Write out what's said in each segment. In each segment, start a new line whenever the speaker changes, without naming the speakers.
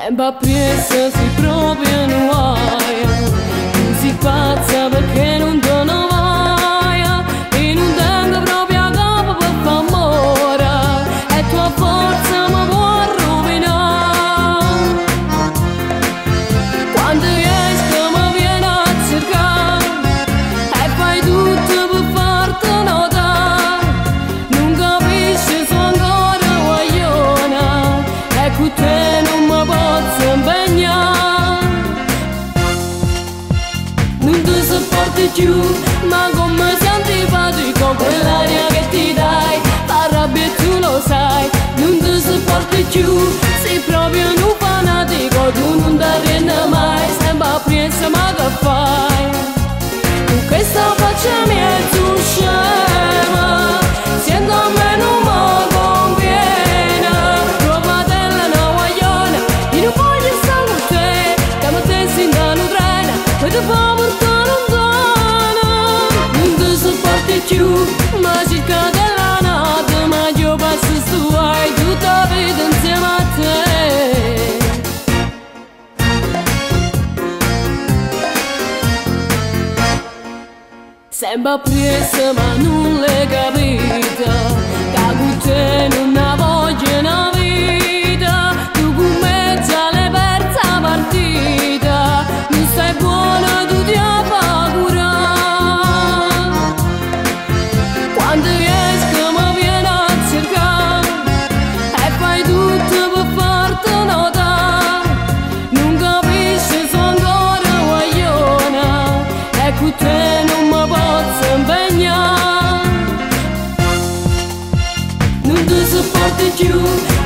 Sembra pressa, si proprio non vai. Tu si pazza perché non te ne vai. E non tengo proprio a capo per far amore. E tua forza mi può rovinare. Quando esco mi viene a cercare e fai tutto per farti notare. Non capisci, sono ancora guagliona e con te non mi posso impegnare. Non ti sopporti più, ma come sei antipatico, quell'aria che ti dai fa rabbia e tu lo sai. Non ti sopporti più, sei proprio un fanatico, tu non ti arrendi mai, sembra presa ma che fai? Con questa faccia mia tu scema, sento a me non mi conviene. Tua patella è una guagliona, io non voglio stare con te, che mi pensi in un treno, poi ti fa portare lontano. Non ti sopporti più, ma cerca della notte, ma io passo su hai tutta la vita insieme a te. Sembra presa ma non l'hai capita, che con te non ne voglio una vita. Tu con me già l'hai persa partita, non stai buona, tu ti paura. Quando esco mi viene a cercare e fai tutto per farti notare. Non capisci, sono ancora guagliona e con te non mi posso impegnare. Non ti sopporti più,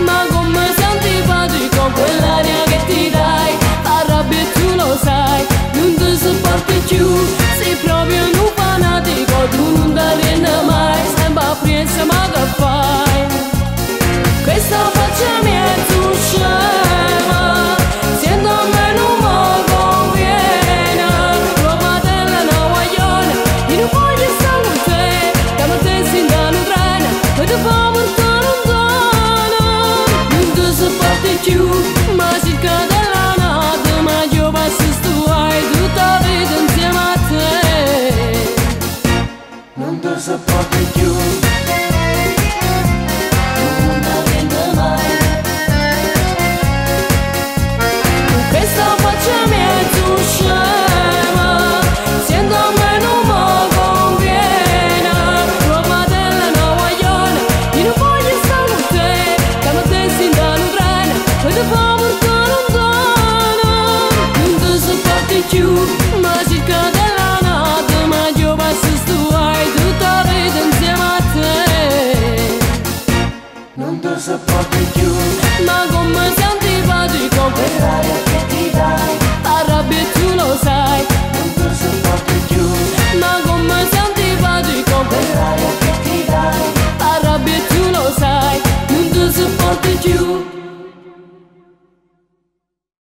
ma come sei antipatico, quell'aria che ti dai fa rabbia e tu lo sai. Non ti sopporti più, sei proprio un fanatico, tu non ti arrendi mai, sembra presa ma che fai? Questa faccia mia tu scema, sento a me non mi conviene. Tua patella è una guagliona, io non voglio stare con te, che mi pensi in un treno, poi ti fa portare lontano. Non ti sopporti più, ma cerca della notte, ma io passo tu hai tutta la vita insieme a te.
Non ti sopporti più,
Non ti arrendi mai. Con questa faccia mia tu scema, sento a me non mi conviene. Tua patella è una guagliona, io non voglio stare con te, che mi pensi in un treno, poi ti fa portare lontano. Non ti sopporti più,